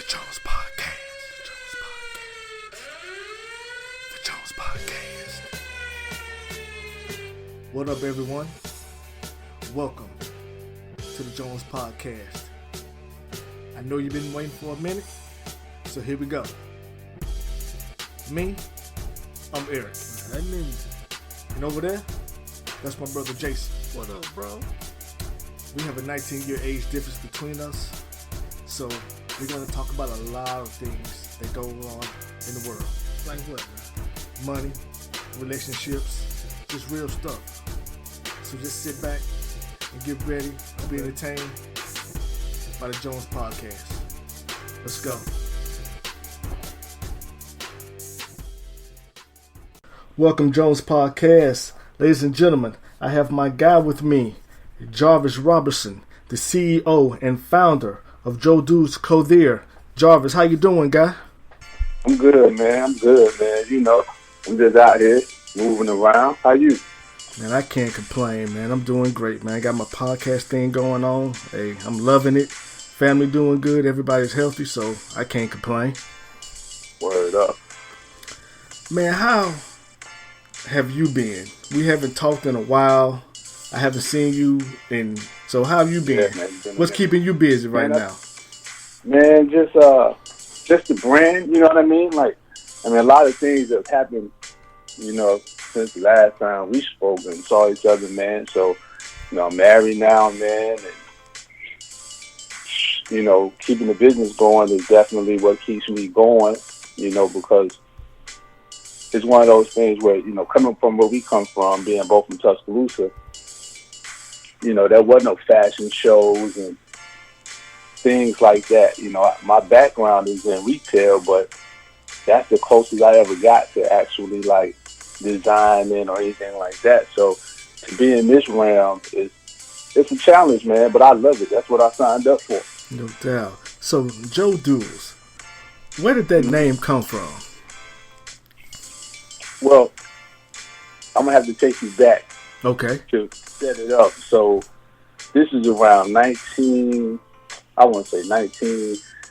Jones Podcast. The Jones Podcast. What up, everyone? Welcome to the Jones Podcast. I know you've been waiting for a minute, so here we go. Me, I'm Eric. That means And over there, that's my brother Jason. what up, bro? We have a 19-year age difference between us, so we're going to talk about a lot of things that go on in the world. Like what? Money, relationships, just real stuff. So just sit back and get ready to be entertained by the Jones Podcast. Let's go. Welcome, Jones Podcast. Ladies and gentlemen, I have my guy with me, Jarvis Robertson, the CEO and founder of Joe Dude's Clothier. Jarvis, how you doing, guy? I'm good, man. You know, I'm just out here moving around. How you? Man, I can't complain, man. I'm doing great, man. I got my podcast thing going on. Hey, I'm loving it. Family doing good. Everybody's healthy, so I can't complain. Word up. Man, how have you been? We haven't talked in a while. I haven't seen you so how have you been? Yeah, man, What's keeping you busy right now? Man, just the brand, you know what I mean? A lot of things have happened, you know, since the last time we spoke and saw each other, man. So, you know, I'm married now, man, and, you know, keeping the business going is definitely what keeps me going, you know, because it's one of those things where, you know, coming from where we come from, being both from Tuscaloosa, you know, there wasn't no fashion shows and things like that. You know, my background is in retail, but that's the closest I ever got to actually, like, designing or anything like that. So to be in this realm, it's a challenge, man, but I love it. That's what I signed up for. No doubt. So, Joe Dudes, where did that name come from? Well, I'm going to have to take you back Okay. to set it up. So this is around 19,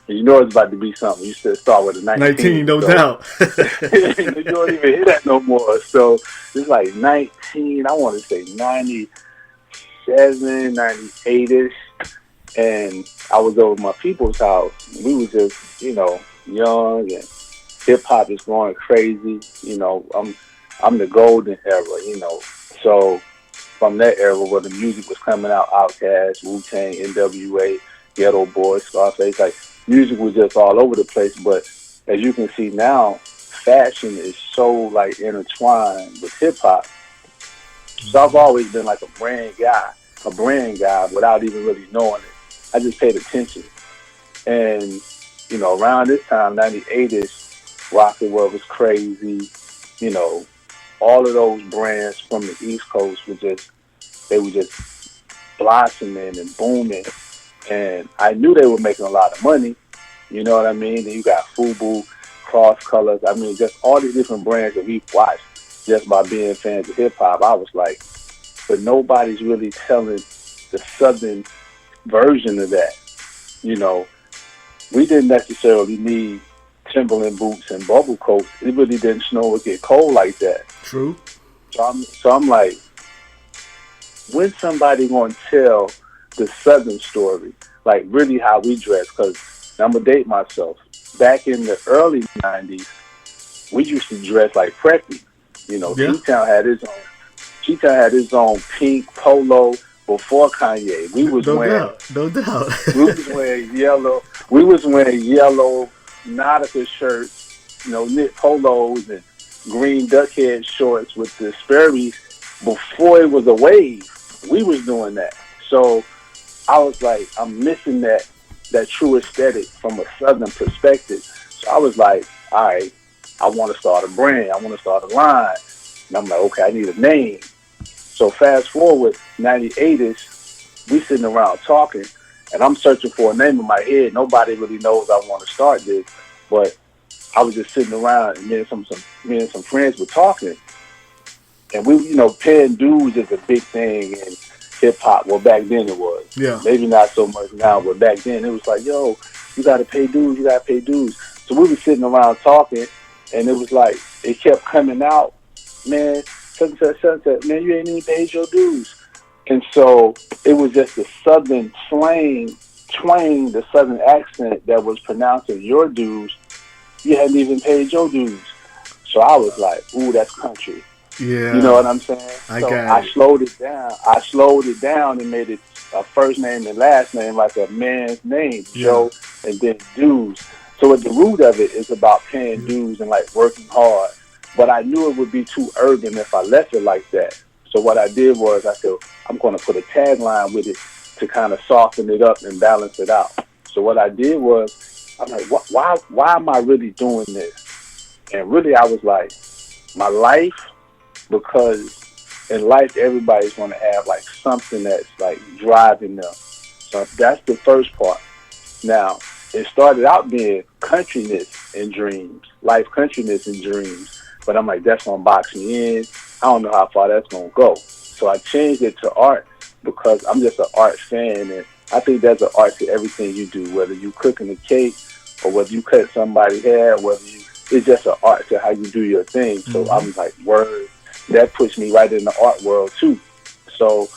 you know it's about to be something. You said start with a 19. No so, doubt. you don't even hear that no more. So it's like 19, I want to say 97, 98-ish. And I was over at my people's house. We were just, you know, young and hip-hop is going crazy. You know, I'm the golden era, you know. So from that era where the music was coming out, Outkast, Wu-Tang, NWA, Ghetto Boys, Scarface, like music was just all over the place. But as you can see now, fashion is so like intertwined with hip-hop. So I've always been like a brand guy without even really knowing it. I just paid attention. And, you know, around this time, 98-ish, Rocket World was crazy. You know, all of those brands from the East Coast were just blossoming and booming. And I knew they were making a lot of money. You know what I mean? Then you got FUBU, Cross Colors. I mean, just all these different brands that we've watched just by being fans of hip-hop. I was like, but nobody's really telling the Southern version of that. You know, we didn't necessarily need Timberland boots and bubble coats. It really didn't snow or get cold like that. True. So I'm like, when's somebody going to tell the Southern story? Like, really how we dress? Because I'm going to date myself. Back in the early 90s, we used to dress like preppy. You know, Yeah. T-Town had his own pink polo before Kanye. No doubt. We was wearing yellow Nautica shirts, you know, knit polos and green duckhead shorts with the Sperry's before it was a wave. We was doing that. So I was like, I'm missing that true aesthetic from a Southern perspective. So I was like, all right, I want to start a brand. I want to start a line. And I'm like, okay, I need a name. So fast forward, 98-ish, we sitting around talking, and I'm searching for a name in my head. Nobody really knows I want to start this, but I was just sitting around, and me and some friends were talking, and we, you know, paying dues is a big thing in hip hop. Well, back then it was. Yeah. Maybe not so much now, but back then it was like, yo, you got to pay dues, you got to pay dues. So we were sitting around talking, and it was like, it kept coming out, man, sunset, man, you ain't even paid your dues. And so it was just the southern twang, the southern accent that was pronouncing your dues. You hadn't even paid your dues. So I was like, ooh, that's country. Yeah. You know what I'm saying? I slowed it down. I slowed it down and made it a first name and last name, like a man's name, Joe, and then dues. So at the root of it is about paying dues and like working hard. But I knew it would be too urban if I left it like that. So what I did was I said, I'm going to put a tagline with it to kind of soften it up and balance it out. So what I did was, I'm like, why am I really doing this? And really I was like, my life, because in life everybody's going to have like something that's like driving them. So that's the first part. Now, it started out being countryness and dreams, life countryness and dreams. But I'm like, that's going to box me in. I don't know how far that's going to go. So I changed it to art because I'm just an art fan. And I think there's an art to everything you do, whether you cooking a cake or whether you cut somebody's hair, it's just an art to how you do your thing. So I'm like, word, that puts me right in the art world too. So,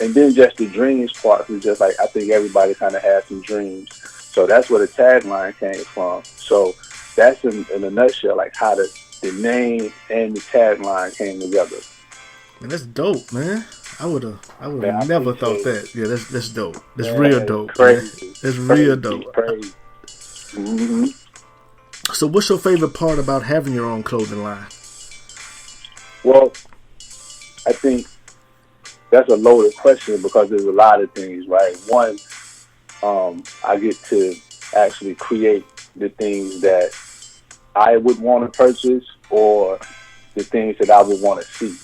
and then just the dreams part is just like, I think everybody kind of has some dreams. So that's where the tagline came from. So that's in a nutshell, like how the name and the tagline came together. Man, that's dope, man. I would have Man, never thought that. Yeah, that's dope. That's man, real dope. Crazy. Man. That's real dope. Crazy. Mm-hmm. So what's your favorite part about having your own clothing line? Well, I think that's a loaded question because there's a lot of things, right? One, I get to actually create the things that I would want to purchase or the things that I would want to see.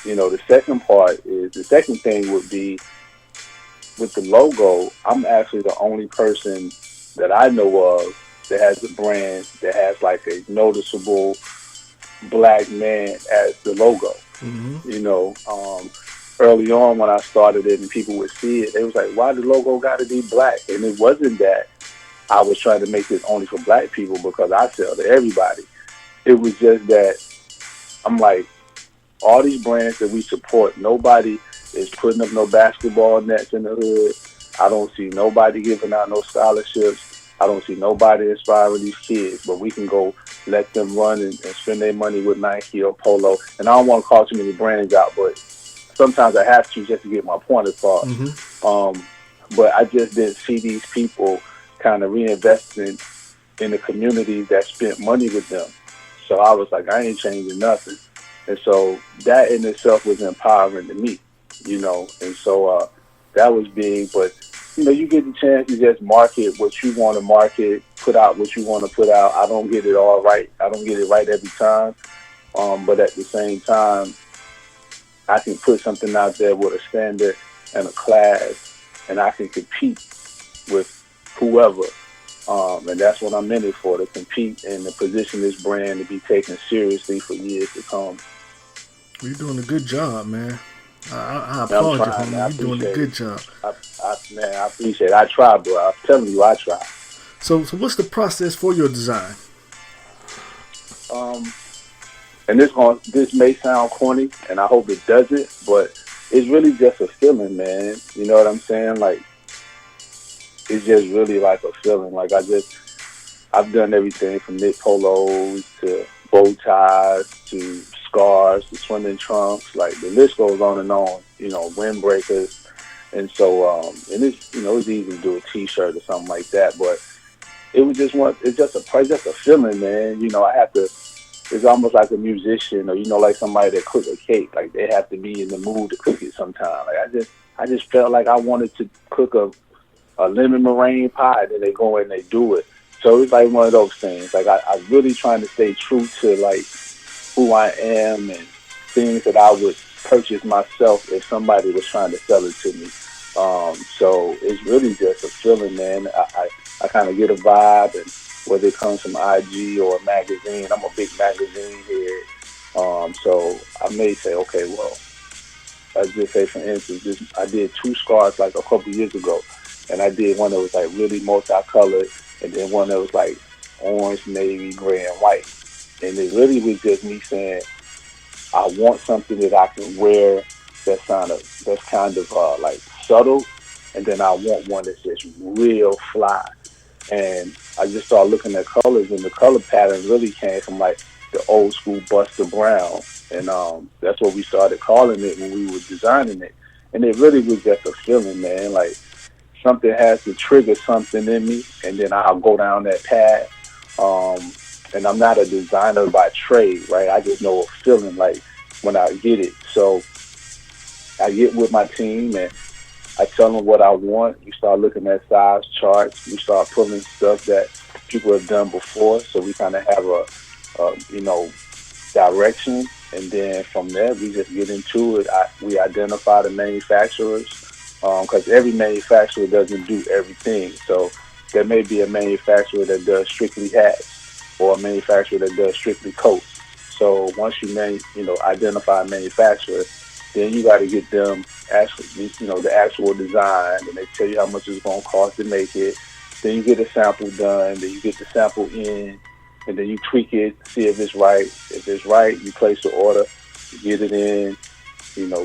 The second thing would be with the logo, I'm actually the only person that I know of that has a brand that has like a noticeable black man as the logo. Mm-hmm. You know, early on when I started it and people would see it, they was like, why the logo got to be black? And it wasn't that I was trying to make this only for black people because I sell to everybody. It was just that I'm like, all these brands that we support, nobody is putting up no basketball nets in the hood. I don't see nobody giving out no scholarships. I don't see nobody inspiring these kids, but we can go let them run and spend their money with Nike or Polo. And I don't want to call too many brands out, but sometimes I have to just to get my point across. Mm-hmm. But I just didn't see these people kind of reinvesting in the communities that spent money with them. So I was like, I ain't changing nothing. And so that in itself was empowering to me, you know. And so that was big. But, you know, you get the chance to just market what you want to market, put out what you want to put out. I don't get it all right. I don't get it right every time. But at the same time, I can put something out there with a standard and a class, and I can compete with whoever. And that's what I'm in it for, to compete and to position this brand to be taken seriously for years to come. You're doing a good job, man. I applaud you, homie. You're doing a good job. I appreciate it. I try, bro. I'm telling you, I try. So what's the process for your design? And this may sound corny, and I hope it doesn't, but it's really just a feeling, man. You know what I'm saying? Like, it's just really like a feeling. Like, I've done everything from knit polos to bow ties to scarves to swimming trunks. Like, the list goes on and on, you know, windbreakers. And so, and it's, you know, it's easy to do a t-shirt or something like that, but it's just a feeling, man. You know, it's almost like a musician or, you know, like somebody that cook a cake. Like, they have to be in the mood to cook it sometime. Like, I just felt like I wanted to cook a lemon meringue pie, then they go in and they do it. So it's like one of those things. Like, I really trying to stay true to, like, who I am and things that I would purchase myself if somebody was trying to sell it to me. So it's really just a feeling, man. I kind of get a vibe, and whether it comes from IG or a magazine, I'm a big magazine head. So I may say, okay, well, I just say, for instance, I did 2 scarves like a couple years ago. and I did one that was like really multicolored, and then one that was like orange, navy, gray, and white. And it really was just me saying, I want something that I can wear that's kind of like subtle, and then I want one that's just real fly. And I just started looking at colors, and the color pattern really came from like the old school Buster Brown, and that's what we started calling it when we were designing it. And it really was just a feeling, man. Like something has to trigger something in me, and then I'll go down that path. And I'm not a designer by trade, right? I just know a feeling like when I get it. So I get with my team and I tell them what I want. We start looking at size charts. We start pulling stuff that people have done before. So we kind of have a direction. And then from there, we just get into it. We identify the manufacturers because every manufacturer doesn't do everything. So there may be a manufacturer that does strictly hats or a manufacturer that does strictly coats. So once you identify a manufacturer, then you got to get them actually, the actual design, and they tell you how much it's going to cost to make it. Then you get a sample done, then you get the sample in, and then you tweak it, see if it's right. If it's right, you place the order, you get it in,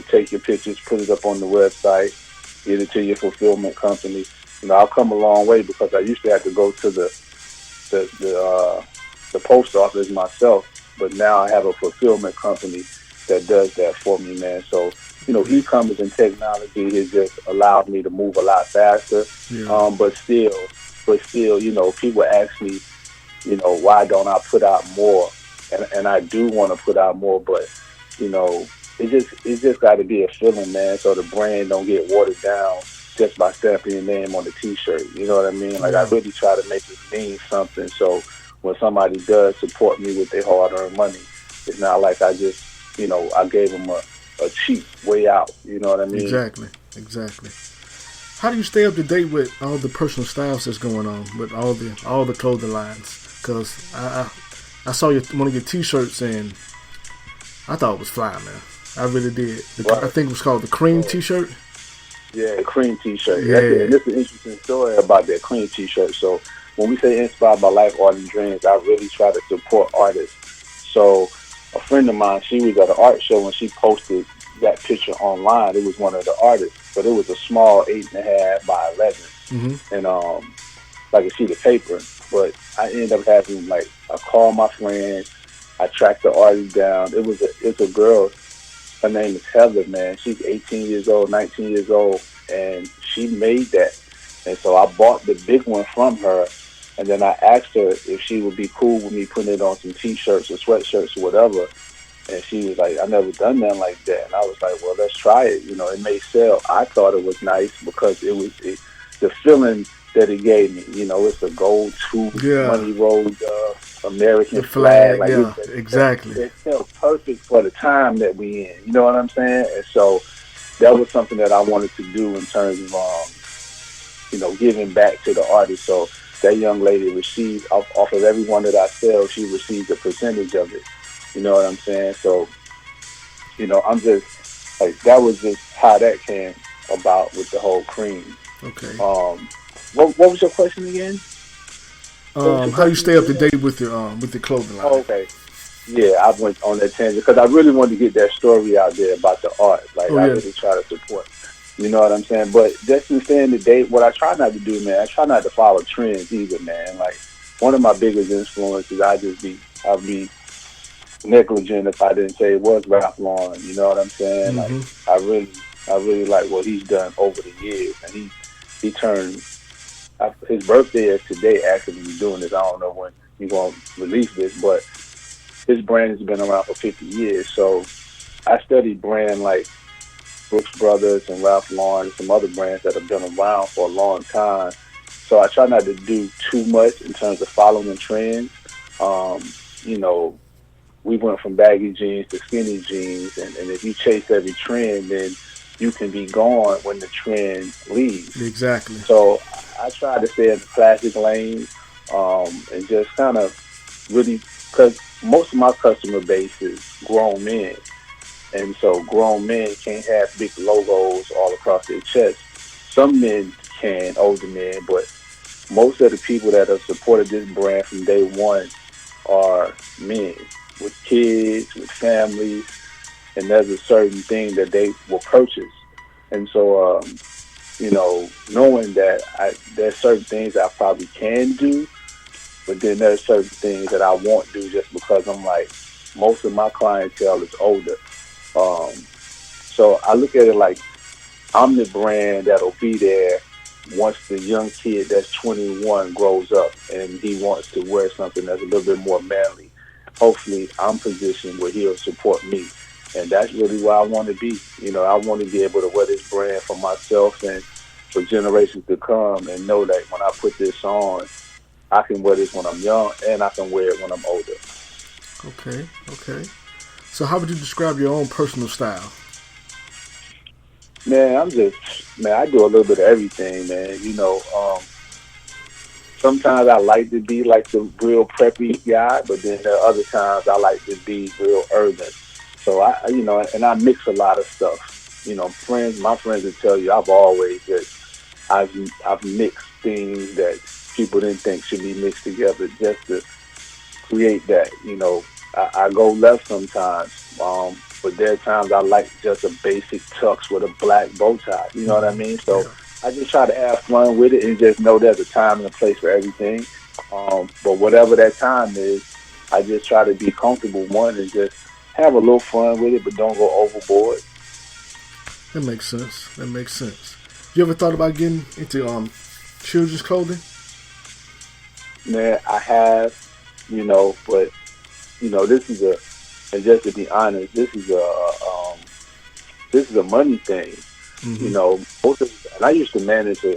take your pictures, put it up on the website, get it to your fulfillment company. I've come a long way because I used to have to go to the post office myself, but now I have a fulfillment company that does that for me, man. So, e-commerce and technology has just allowed me to move a lot faster. Yeah. But still, people ask me, why don't I put out more? And I do want to put out more, but, it just got to be a feeling, man, so the brand don't get watered down just by stamping your name on the T-shirt. You know what I mean? Like, I really try to make it mean something. So when somebody does support me with their hard-earned money, it's not like I just, I gave them a cheap way out. You know what I mean? Exactly. How do you stay up to date with all the personal styles that's going on with all the clothing lines? Because I saw one of your T-shirts and I thought it was fly, man. I really did. I think it was called the cream T-shirt. Yeah, the cream T-shirt. Yeah. And this is an interesting story about that cream T-shirt. So when we say inspired by life, art, and dreams, I really try to support artists. So a friend of mine, she was at an art show and she posted that picture online. It was one of the artists, but it was a small 8.5 by 11, and like a sheet of paper. But I ended up having I called my friends, I tracked the artist down. It's a girl. Her name is Heather, man. She's 18 years old, 19 years old, and she made that. And so I bought the big one from her, and then I asked her if she would be cool with me putting it on some T-shirts or sweatshirts or whatever. And she was like, I never done nothing like that. And I was like, well, let's try it. It may sell. I thought it was nice because it was the feeling that it gave me. It's a gold tooth, money rolled American flag. Exactly. It felt perfect for the time that we in. You know what I'm saying? And so that was something that I wanted to do in terms of, giving back to the artist. So that young lady received, off of every one that I sell, she received a percentage of it. You know what I'm saying? So, I'm just, that was just how that came about with the whole cream. Okay. What was your question again? How you stay up to date with the clothing line? Oh, okay. Yeah, I went on that tangent because I really wanted to get that story out there about the art. I really try to support. You know what I'm saying? But just in staying to date, what I try not to do, man, I try not to follow trends either, man. One of my biggest influences, I'd be negligent if I didn't say it was Ralph Lauren. You know what I'm saying? I really like what he's done over the years, and he turned. His birthday is today. Actually, he's doing this. I don't know when he's gonna release this, but his brand has been around for 50 years. So I studied brand like Brooks Brothers and Ralph Lauren and some other brands that have been around for a long time. So I try not to do too much in terms of following trends. We went from baggy jeans to skinny jeans, and if you chase every trend, then you can be gone when the trend leaves. Exactly. So I try to stay in the classic lane and just kind of really, because most of my customer base is grown men. And so grown men can't have big logos all across their chest. Some men can, older men, but most of the people that have supported this brand from day one are men with kids, with families, and there's a certain thing that they will purchase. And so, knowing that there's certain things I probably can do, but then there's certain things that I won't do just because I'm like, most of my clientele is older. So I look at it like I'm the brand that'll be there once the young kid that's 21 grows up and he wants to wear something that's a little bit more manly. Hopefully I'm positioned where he'll support me. And that's really where I want to be. I want to be able to wear this brand for myself and for generations to come and know that when I put this on, I can wear this when I'm young and I can wear it when I'm older. Okay. So how would you describe your own personal style? Man, I do a little bit of everything, man. Sometimes I like to be like the real preppy guy, but then there are other times I like to be real urban. So and I mix a lot of stuff. My friends will tell you I've mixed things that people didn't think should be mixed together just to create that. I go left sometimes, but there are times I like just a basic tux with a black bow tie. You know what I mean? So I just try to have fun with it and just know there's a time and a place for everything. But whatever that time is, I just try to be comfortable, and just have a little fun with it, but don't go overboard. That makes sense. You ever thought about getting into children's clothing? Man, I have, but and just to be honest, this is a money thing. Mm-hmm. And I used to manage a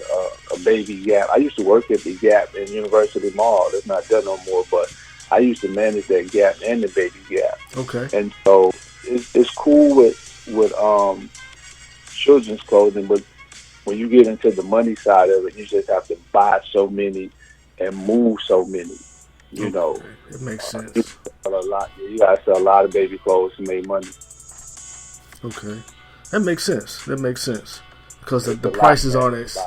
Baby Gap. I used to work at the Gap in University Mall. That's not done no more, but I used to manage that Gap and the Baby Gap. Okay. And so it's cool with children's clothing, but when you get into the money side of it, you just have to buy so many and move so many. It makes sense. You gotta sell a lot of baby clothes to make money. Okay, that makes sense. Because the prices aren't as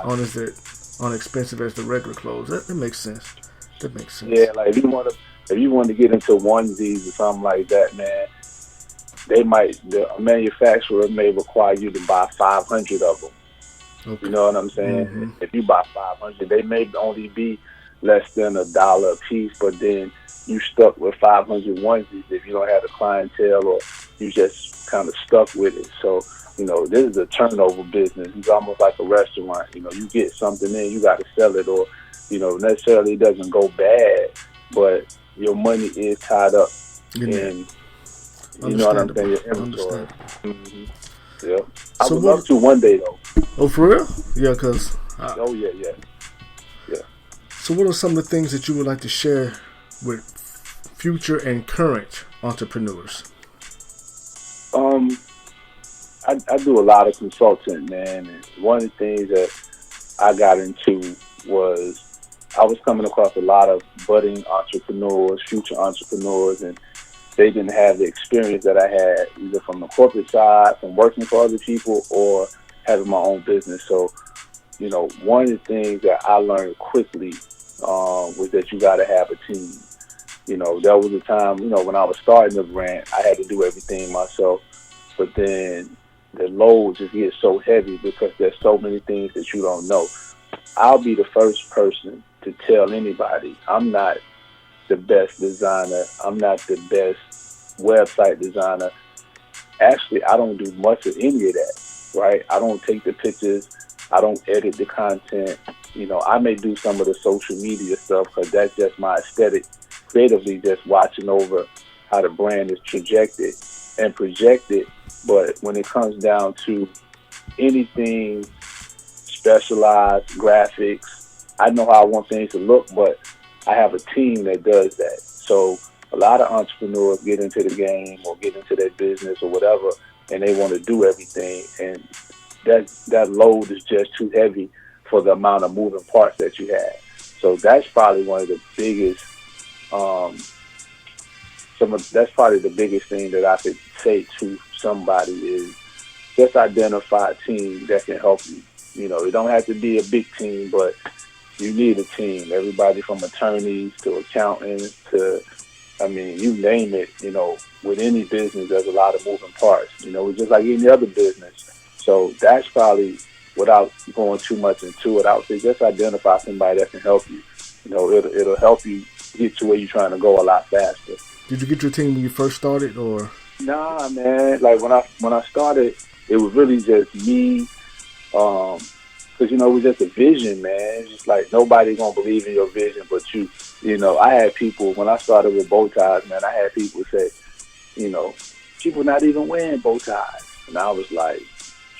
expensive as the regular clothes. That makes sense. Yeah, like if you want to get into onesies or something like that, man, a manufacturer may require you to buy 500 of them. Okay. You know what I'm saying? Mm-hmm. If you buy 500, they may only be less than $1 a piece, but then you stuck with 500 onesies if you don't have the clientele or you just kind of stuck with it. So, this is a turnover business. It's almost like a restaurant. You get something in, you got to sell it, or, necessarily it doesn't go bad, but your money is tied up in, you know what I'm saying, your inventory. Mm-hmm. Yeah. I would love to one day, though. Oh, for real? Yeah, because... Yeah. So what are some of the things that you would like to share with future and current entrepreneurs? I do a lot of consulting, man. And one of the things that I got into was I was coming across a lot of budding entrepreneurs, future entrepreneurs, and they didn't have the experience that I had either from the corporate side, from working for other people, or having my own business. So, one of the things that I learned quickly was that you got to have a team. There was a time, when I was starting the brand, I had to do everything myself. But then the load just gets so heavy because there's so many things that you don't know. I'll be the first person to tell anybody I'm not the best designer. I'm not the best website designer. Actually, I don't do much of any of that, right? I don't take the pictures. I don't edit the content. I may do some of the social media stuff because that's just my aesthetic. Creatively, just watching over how the brand is trajected and projected. But when it comes down to anything specialized, graphics, I know how I want things to look, but I have a team that does that. So a lot of entrepreneurs get into the game or get into their business or whatever, and they want to do everything. And that load is just too heavy for the amount of moving parts that you have. So that's probably one of the biggest, that's probably the biggest thing that I could say to somebody is just identify a team that can help you. It don't have to be a big team, but you need a team. Everybody from attorneys to accountants to, you name it, with any business, there's a lot of moving parts. It's just like any other business. So that's probably, without going too much into it, I would say just identify somebody that can help you. It'll help you get to where you're trying to go a lot faster. Did you get your team when you first started, or? Nah, man. Like when I started, it was really just me. Because, it was just a vision, man. It's just like nobody going to believe in your vision but you. I had people, when I started with bow ties, man, I had people say, people not even wearing bow ties. And I was like,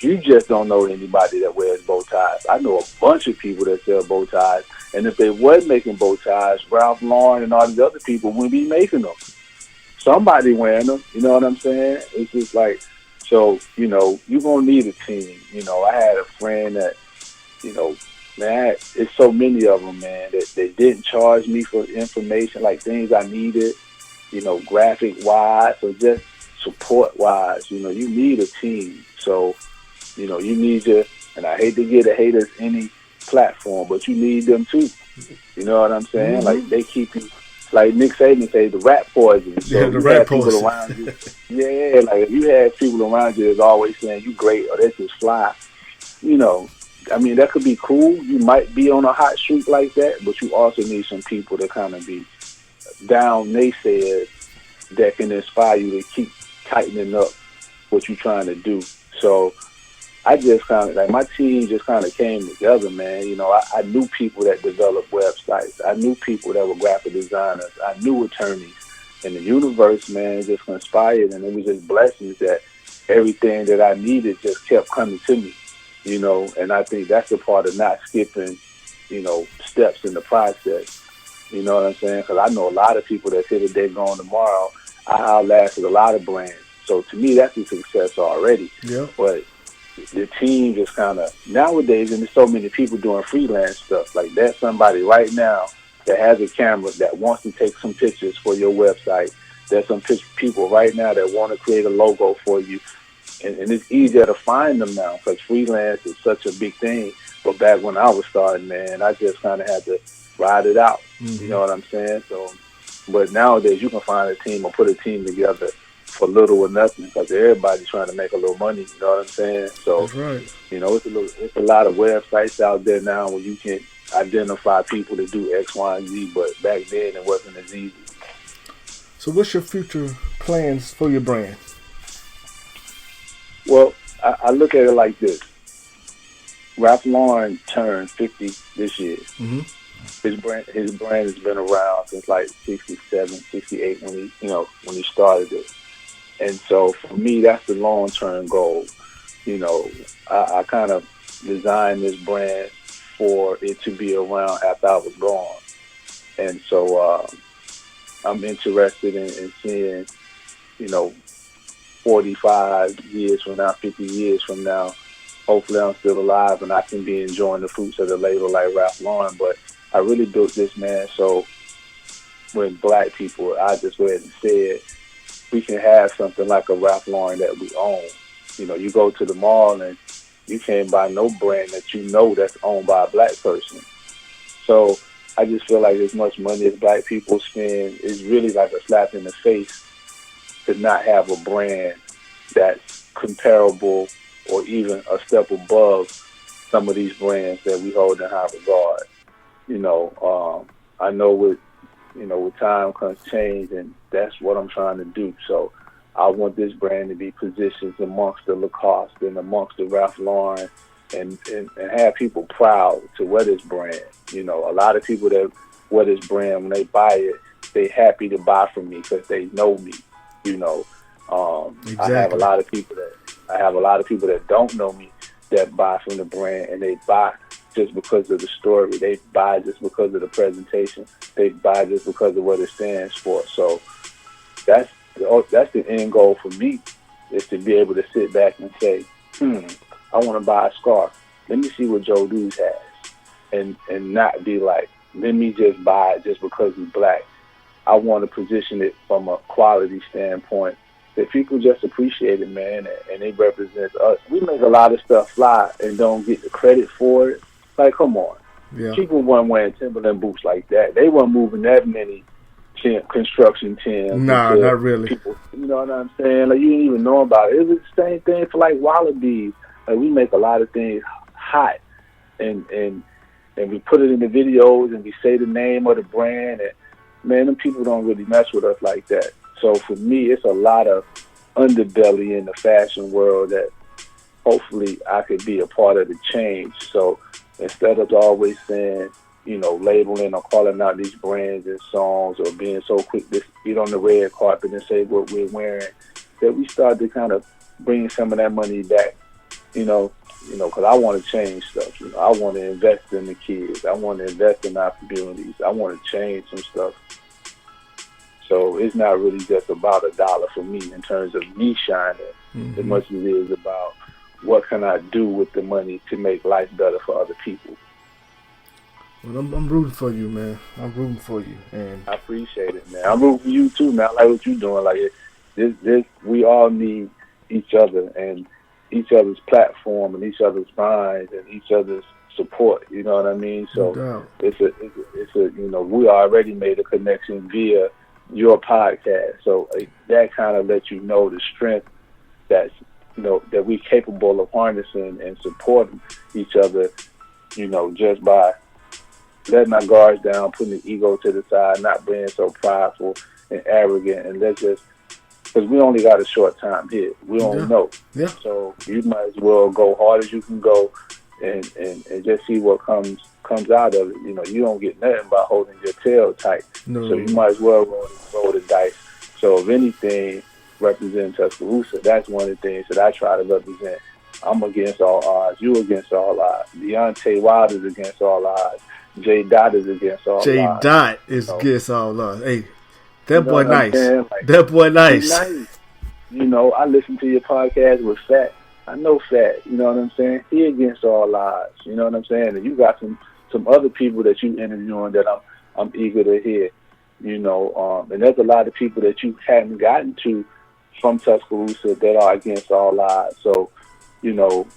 you just don't know anybody that wears bow ties. I know a bunch of people that sell bow ties. And if they was making bow ties, Ralph Lauren and all these other people wouldn't be making them. Somebody wearing them, you know what I'm saying? It's just like, so, you're going to need a team. I had a friend that, man, it's so many of them, man, that they didn't charge me for information, like things I needed, graphic-wise or just support-wise. You need a team. So, you need and I hate to give the haters any platform, but you need them too. You know what I'm saying? Mm-hmm. Like, they keep you, like Nick Saban say, the rat poison. So yeah, the rat poison. People around you, yeah, like if you had people around you that's always saying you great or that's just fly, that could be cool. You might be on a hot streak like that, but you also need some people to kind of be down naysayers that can inspire you to keep tightening up what you're trying to do. So I just kind of, like, my team just kind of came together, man. I knew people that developed websites. I knew people that were graphic designers. I knew attorneys. And the universe, man, just conspired, and it was just blessings that everything that I needed just kept coming to me, and I think that's the part of not skipping, steps in the process. You know what I'm saying? Because I know a lot of people that say that they're going tomorrow. I outlasted a lot of brands. So to me, that's a success already. Yeah. But the team just kind of, nowadays, and there's so many people doing freelance stuff, like there's somebody right now that has a camera that wants to take some pictures for your website. There's some people right now that want to create a logo for you. And it's easier to find them now because freelance is such a big thing. But back when I was starting, man, I just kind of had to ride it out. Mm-hmm. You know what I'm saying? So, but nowadays you can find a team or put a team together for little or nothing because everybody's trying to make a little money. You know what I'm saying? So, that's right. It's a lot of websites out there now where you can identify people to do X, Y, and Z. But back then it wasn't as easy. So, what's your future plans for your brand? Well, I look at it like this. Ralph Lauren turned 50 this year. Mm-hmm. His brand has been around since like 67, 68 when he started it. And so for me, that's the long-term goal. I kind of designed this brand for it to be around after I was gone. And so I'm interested in seeing, 45 years from now, 50 years from now, hopefully I'm still alive and I can be enjoying the fruits of the labor like Ralph Lauren. But I really built this, man, so when black people, I just go ahead and say it, we can have something like a Ralph Lauren that we own. You go to the mall and you can't buy no brand that that's owned by a black person. So I just feel like as much money as black people spend, it's really like a slap in the face to not have a brand that's comparable or even a step above some of these brands that we hold in high regard. I know with time comes change, and that's what I'm trying to do. So I want this brand to be positioned amongst the Lacoste and amongst the Ralph Lauren and have people proud to wear this brand. A lot of people that wear this brand, when they buy it, they happy to buy from me because they know me. Exactly. I have a lot of people that don't know me that buy from the brand, and they buy just because of the story. They buy just because of the presentation. They buy just because of what it stands for. So that's the end goal for me, is to be able to sit back and say, I want to buy a scarf. Let me see what Joe Deuce has, and not be like, let me just buy it just because he's black. I want to position it from a quality standpoint that people just appreciate it, man, and it represents us. We make a lot of stuff fly and don't get the credit for it. Like, come on. Yeah. People weren't wearing Timberland boots like that. They weren't moving that many construction Tims. Nah, not really. People, you know what I'm saying? Like, you didn't even know about it. It was the same thing for, like, Wallabies. Like, we make a lot of things hot, and we put it in the videos, and we say the name of the brand, and, man, them people don't really mess with us like that. So, for me, it's a lot of underbelly in the fashion world that hopefully I could be a part of the change. So, instead of always saying, you know, labeling or calling out these brands and songs or being so quick to get on the red carpet and say what we're wearing, that we start to kind of bring some of that money back, you know, because I want to change stuff. You know, I want to invest in the kids. I want to invest in our communities. I want to change some stuff. So it's not really just about $1 for me in terms of me shining, as much as it is about what can I do with the money to make life better for other people. Well, I'm rooting for you, man. I'm rooting for you, and I appreciate it, man. I'm rooting for you too, man. I like what you're doing. Like this, we all need each other and each other's platform and each other's minds and each other's support. You know what I mean? So no it's a you know, we already made a connection via your podcast. So that kind of lets you know the strength that's, you know, that we're capable of harnessing and supporting each other. You know, just by letting our guards down, putting the ego to the side, not being so prideful and arrogant, and let's just, because we only got a short time here. We don't know. Yeah. So you might as well go hard as you can go and just see what comes out of it. You know, you don't get nothing by holding your tail tight. No. So you might as well roll the dice. So if anything represents Tuscaloosa, that's one of the things that I try to represent. I'm against all odds. You against all odds. Deontay Wilder's against all odds. J. Dot is against all odds. J. Dot is against all odds. Hey, that boy nice. Like, that boy nice. You know, I listen to your podcast with Fat. I know Fat. You know what I'm saying? He against all odds. You know what I'm saying? And you got some other people that you interviewing that I'm eager to hear. You know, and there's a lot of people that you hadn't gotten to from Tuscaloosa that are against all odds. So, you know,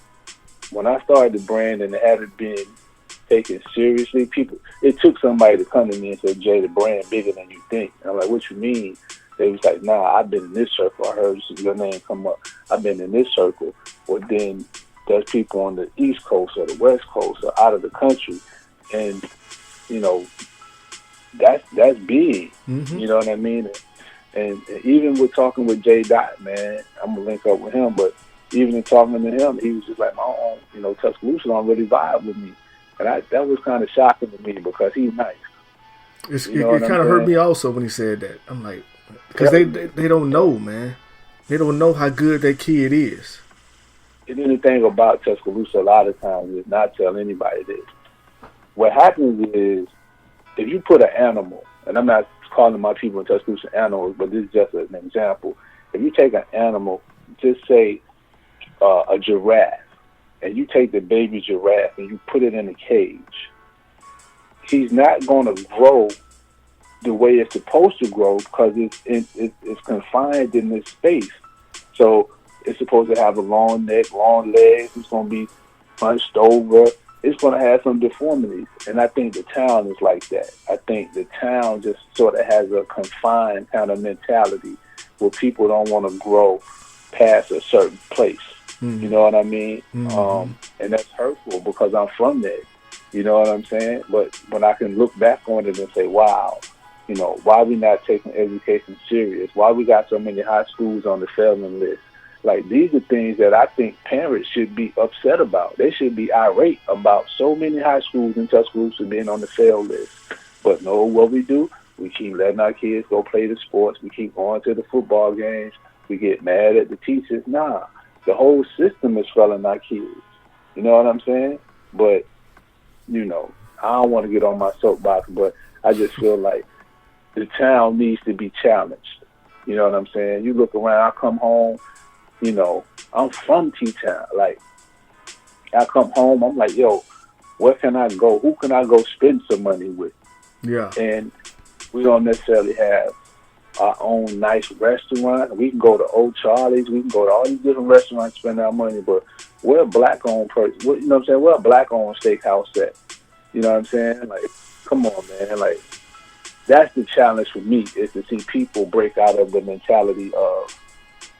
when I started the brand and it hadn't been taken seriously, it took somebody to come to me and say, Jay, the brand bigger than you think. And I'm like, what you mean? They was like, nah, I've been in this circle. I heard your name come up. I've been in this circle. Well, then there's people on the East Coast or the West Coast or out of the country. And, you know, that's big. You know what I mean? And even with talking with J. Dot, man, I'm going to link up with him, but even in talking to him, he was just like, you know, Tuscaloosa don't really vibe with me. And that was kind of shocking to me because he's nice. It kind of hurt me also when he said that. I'm like, because they don't know, man. They don't know how good that kid is. And anything about Tuscaloosa a lot of times is not tell anybody this. What happens is, if you put an animal, and I'm not calling my people in Tuscaloosa animals, but this is just an example. If you take an animal, just say a giraffe, and you take the baby giraffe and you put it in a cage, he's not going to grow the way it's supposed to grow because it's confined in this space. So it's supposed to have a long neck, long legs. It's going to be hunched over. It's going to have some deformities. And I think the town is like that. I think the town just sort of has a confined kind of mentality where people don't want to grow past a certain place. You know what I mean? And that's hurtful because I'm from there. You know what I'm saying? But when I can look back on it and say, wow, you know, why we not taking education serious? Why we got so many high schools on the failing list? Like, these are things that I think parents should be upset about. They should be irate about so many high schools in Tuscaloosa being on the fail list. But no, what we do, we keep letting our kids go play the sports. We keep going to the football games. We get mad at the teachers. Nah, the whole system is failing our kids. You know what I'm saying? But, you know, I don't want to get on my soapbox, but I just feel like the town needs to be challenged. You know what I'm saying? You look around, I come home, you know, I'm from T-Town. Like, I come home, I'm like, yo, where can I go? Who can I go spend some money with? Yeah. And we don't necessarily have our own nice restaurant. We can go to Old Charlie's. We can go to all these different restaurants, spend our money. But we're a black-owned person. You know what I'm saying? We're a black-owned steakhouse at. You know what I'm saying? Like, come on, man. Like, that's the challenge for me, is to see people break out of the mentality of,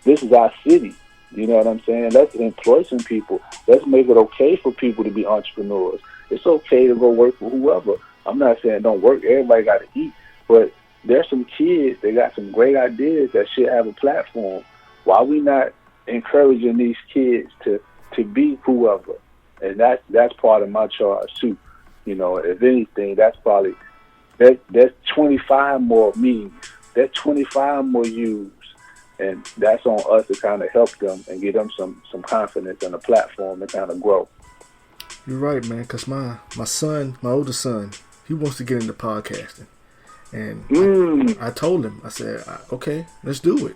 this is our city. You know what I'm saying? Let's employ some people. Let's make it okay for people to be entrepreneurs. It's okay to go work for whoever. I'm not saying don't work. Everybody got to eat. But there's some kids, they got some great ideas that should have a platform. Why we not encouraging these kids to be whoever? And that's part of my charge too. You know, if anything, that's probably that's 25 more meetings. That's 25 more U's. And that's on us to kind of help them and give them some confidence and a platform to kind of grow. You're right, man, because my son, my oldest son, he wants to get into podcasting. And I told him, I said, okay, let's do it.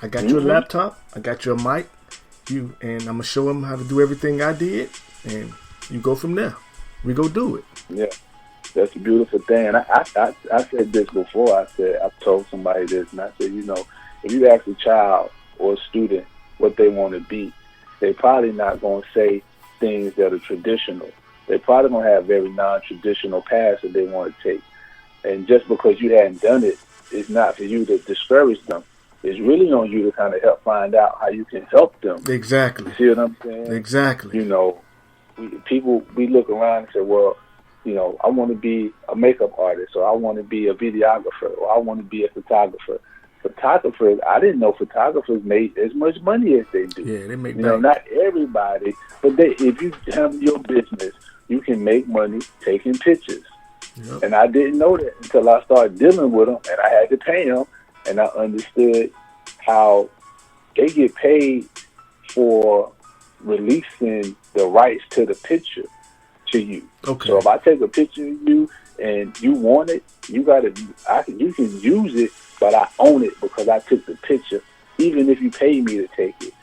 I got you a laptop, I got you a mic, and I'm going to show him how to do everything I did, and you go from there. We go do it. Yeah, that's a beautiful thing. And I said this before. I told somebody this, and I said, you know, if you ask a child or a student what they want to be, they're probably not going to say things that are traditional. They're probably going to have very non-traditional paths that they want to take. And just because you hadn't done it, it's not for you to discourage them. It's really on you to kind of help find out how you can help them. Exactly. You see what I'm saying? Exactly. You know, we look around and say, well, you know, I want to be a makeup artist, or I want to be a videographer, or I want to be a photographer. Photographers, I didn't know photographers made as much money as they do. Yeah, they make You know, not everybody, but if you have your business, you can make money taking pictures. Yep. And I didn't know that until I started dealing with them, and I had to pay them, and I understood how they get paid for releasing the rights to the picture to you. Okay. So if I take a picture of you and you want it, you can use it, but I own it because I took the picture, even if you pay me to take it.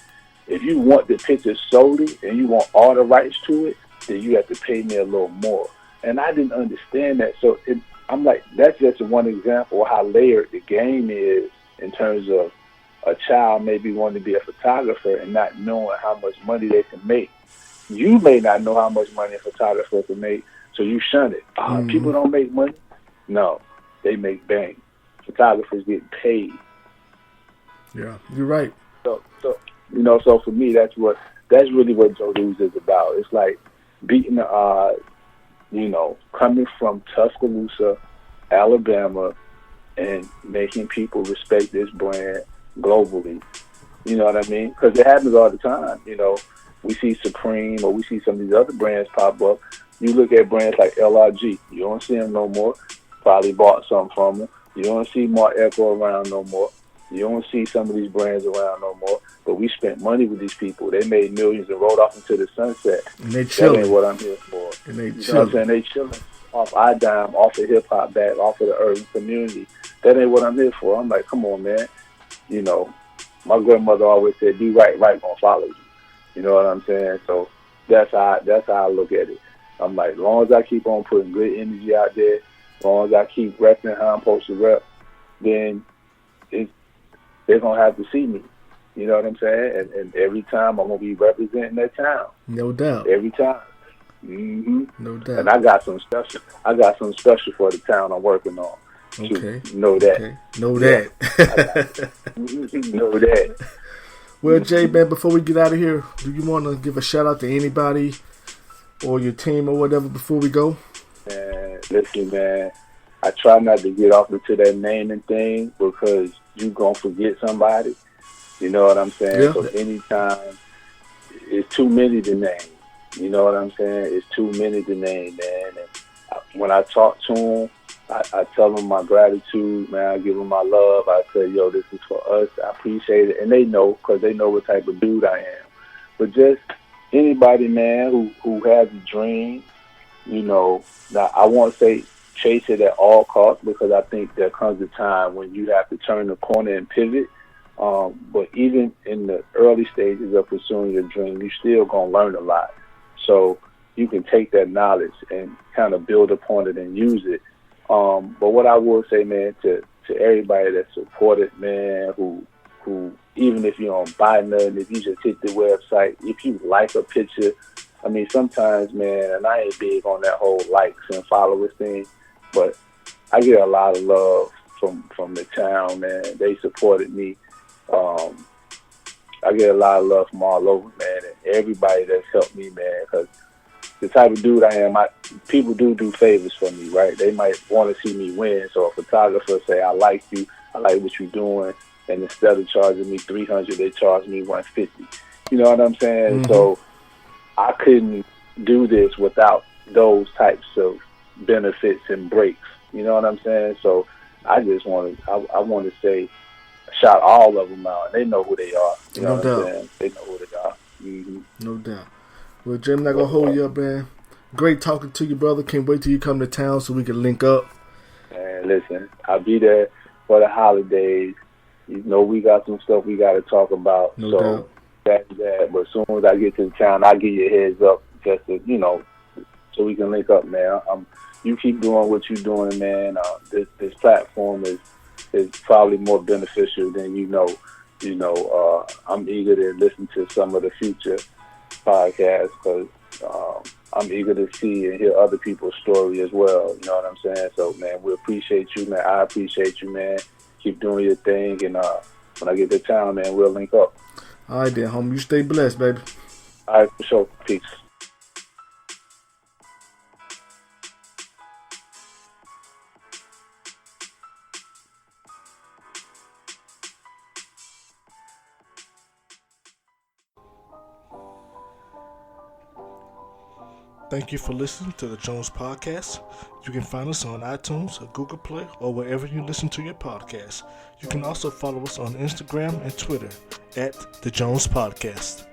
If you want the picture solely and you want all the rights to it, then you have to pay me a little more. And I didn't understand that. So I'm like, that's just one example of how layered the game is in terms of a child maybe wanting to be a photographer and not knowing how much money they can make. You may not know how much money a photographer can make, so you shun it. People don't make money. No, they make bank. Photographers get paid. Yeah, you're right. So you know, so for me, that's really what Joe Dudes is about. It's like beating the odds. You know, coming from Tuscaloosa, Alabama, and making people respect this brand globally. You know what I mean? Because it happens all the time. You know, we see Supreme or we see some of these other brands pop up. You look at brands like LRG. You don't see them no more. Probably bought something from them. You don't see Marc Ecko around no more. You don't see some of these brands around no more. But we spent money with these people. They made millions and rode off into the sunset. And they chilling. That ain't what I'm here for. And they you know what I'm saying? They chilling off our dime, off the hip-hop bag, off of the urban community. That ain't what I'm here for. I'm like, come on, man. You know, my grandmother always said, do right gonna follow you. You know what I'm saying? So that's how I look at it. I'm like, as long as I keep on putting good energy out there, as long as I keep repping how I'm supposed to rep, then they're going to have to see me. You know what I'm saying? And every time I'm going to be representing that town. No doubt. Every time. Mm-hmm. No doubt. And I got some special for the town I'm working on. Okay. Know that. Okay. Know that. Know that. Well, Jay, man, before we get out of here, do you want to give a shout out to anybody or your team or whatever before we go? Man, listen, man, I try not to get off into that naming thing because you going to forget somebody. You know what I'm saying? Yeah. So anytime, it's too many to name. You know what I'm saying? It's too many to name, man. And when I talk to them, I tell them my gratitude, man. I give them my love. I say, yo, this is for us. I appreciate it. And they know, because they know what type of dude I am. But just anybody, man, who has a dream, you know, now I won't say chase it at all costs, because I think there comes a time when you have to turn the corner and pivot. But even in the early stages of pursuing your dream, you still going to learn a lot. So you can take that knowledge and kind of build upon it and use it. But what I will say, man, to to everybody that supported, man, who even if you don't buy nothing, if you just hit the website, if you like a picture, I mean, sometimes, man, and I ain't big on that whole likes and followers thing, but I get a lot of love from the town, man. They supported me. I get a lot of love from all over, man, and everybody that's helped me, man, because the type of dude I am, people do favors for me, right? They might want to see me win, so a photographer say, I like you, I like what you're doing, and instead of charging me $300, they charge me $150. You know what I'm saying? Mm-hmm. So I couldn't do this without those types of benefits and breaks. You know what I'm saying? So I just want to say, shout all of them out. They know who they are. You know what I'm saying? They know who they are. Mm-hmm. No doubt. Well, Jim, I'm not going to hold you up, man. Great talking to you, brother. Can't wait till you come to town so we can link up. Man, listen, I'll be there for the holidays. You know, we got some stuff we got to talk about. No doubt. That's that. But as soon as I get to the town, I'll give you a heads up just to, you know, so we can link up, man. You keep doing what you're doing, man. This platform is probably more beneficial than you know. I'm eager to listen to some of the future podcasts because I'm eager to see and hear other people's story as well. You know what I'm saying? So, man, we appreciate you, man. I appreciate you, man. Keep doing your thing, and when I get to town, man, we'll link up. All right, then, homie. You stay blessed, baby. All right, for sure. Peace. Thank you for listening to the Jones Podcast. You can find us on iTunes or Google Play or wherever you listen to your podcast. You can also follow us on Instagram and Twitter at The Jones Podcast.